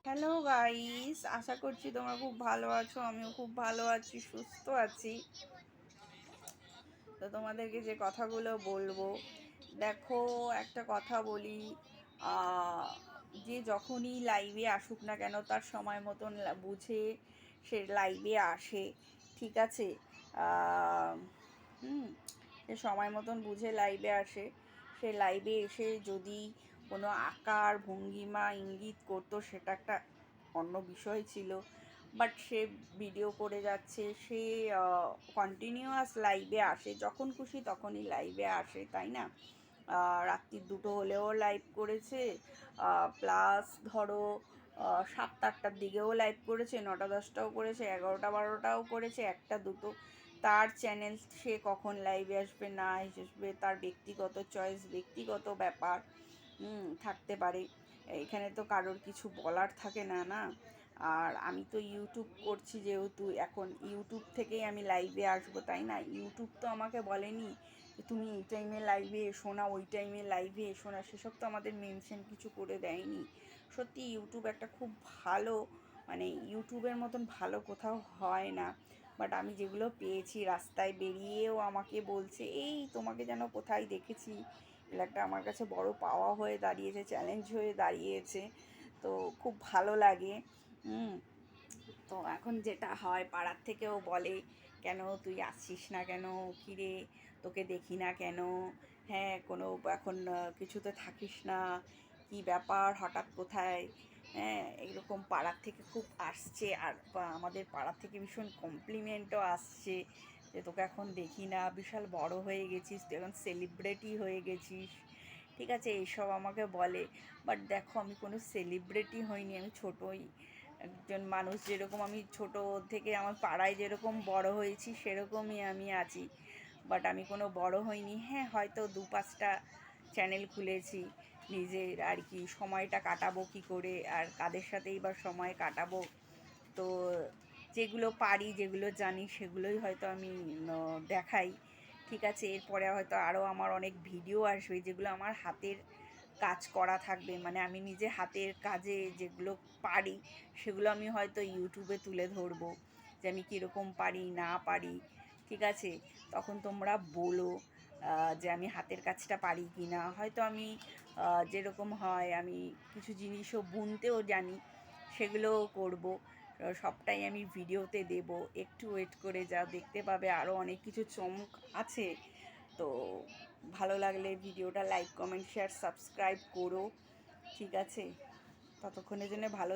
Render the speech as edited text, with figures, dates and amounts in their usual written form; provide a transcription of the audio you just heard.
Hello guys, আশা করছি তোমরা খুব ভালো আছো। আমিও খুব ভালো আছি, সুস্থ আছি। তো তোমাদেরকে যে কথাগুলো বলবো, দেখো, একটা কথা বলি। আহ, যে যখনই লাইভে আসুক না কেন তার সময় মতন বুঝে সে লাইভে আসে, ঠিক আছে? আহ, হুম সে সময় মতন বুঝে লাইভে আসে। সে লাইভে এসে যদি কোনো আকার ভঙ্গিমা ইঙ্গিত করতো সেটা একটা অন্য বিষয় ছিল, বাট সে ভিডিও করে যাচ্ছে, সে কন্টিনিউয়াস লাইভে আসে, যখন খুশি তখনই লাইভে আসে, তাই না? রাত্রির 2টো হলেও লাইভ করেছে, প্লাস ধরো 7টা 8টার দিকেও লাইভ করেছে, 9টা 10টাও করেছে, 11টা 12টাও করেছে, 1টা 2টো। তার চ্যানেল, সে কখন লাইভে আসবে না আসবে তার ব্যক্তিগত চয়েস, ব্যক্তিগত ব্যাপার থাকতে পারে। এখানে তো কারোর কিছু বলার থাকে না, না। আর আমি তো ইউটিউব করছি, যেহেতু এখন ইউটিউব থেকেই আমি লাইভে আসবো, তাই না? ইউটিউব তো আমাকে বলেনি যে তুমি এই টাইমে লাইভে এসো না, ওই টাইমে লাইভে এসো না, সেসব তো আমাদের মেনশন কিছু করে দেয়নি। সত্যি ইউটিউব একটা খুব ভালো, মানে ইউটিউবের মতন ভালো কোথাও হয় না। বাট আমি যেগুলো পেয়েছি, রাস্তায় বেরিয়েও আমাকে বলছে, এই তোমাকে যেন কোথায় দেখেছি, এটা একটা আমার কাছে বড় পাওয়া হয়ে দাঁড়িয়েছে, চ্যালেঞ্জ হয়ে দাঁড়িয়েছে। তো খুব ভালো লাগে। হুম তো এখন যেটা হয়, পাড়ার থেকেও বলে, কেন তুই আসছিস না কেন, কিরে তোকে দেখি না কেন, হ্যাঁ কোনো এখন কিছুতে থাকিস না, কি ব্যাপার হঠাৎ কোথায়? হ্যাঁ, এইরকম পাড়ার থেকে খুব আসছে। আর আমাদের পাড়ার থেকে ভীষণ কমপ্লিমেন্টও আসছে যে তোকে এখন দেখি না, বিশাল বড় হয়ে গেছিস, তুই এখন সেলিব্রিটি হয়ে গেছিস, ঠিক আছে, এইসব আমাকে বলে। বাট দেখো, আমি কোনো সেলিব্রিটি হইনি, আমি ছোটই একজন মানুষ, যেরকম আমি ছোট থেকে আমার পাড়ায় যেরকম বড় হয়েছি সেরকমই আমি আছি। বাট আমি কোনো বড় হইনি। হ্যাঁ, হয়তো 2-5টা চ্যানেল খুলেছি নিজের, আর কি সময়টা কাটাবো কি করে, আর কাদের সাথেই বা সময় কাটাবো। তো যেগুলো পারি, যেগুলো জানি, সেগুলোই হয়তো আমি দেখাই, ঠিক আছে? এরপরে হয়তো আরও আমার অনেক ভিডিও আসবে যেগুলো আমার হাতের কাজ করা থাকবে, মানে আমি নিজে হাতের কাজে যেগুলো পারি সেগুলো আমি হয়তো ইউটিউবে তুলে ধরবো, যে আমি কীরকম পারি না পারি, ঠিক আছে? তখন তোমরা বলো যে আমি হাতের কাজটা পারি কি না। হয়তো আমি যেরকম হয়, আমি কিছু জিনিসও বুনতেও জানি, সেগুলোও করবো। সবটাই আমি ভিডিওতে দেব, একটু ওয়েট করে যা দেখতে পাবে, আরও অনেক কিছু চমক আছে। তো ভালো লাগলে ভিডিওটা লাইক কমেন্ট শেয়ার সাবস্ক্রাইব করো, ঠিক আছে? ততক্ষণের জন্য ভালো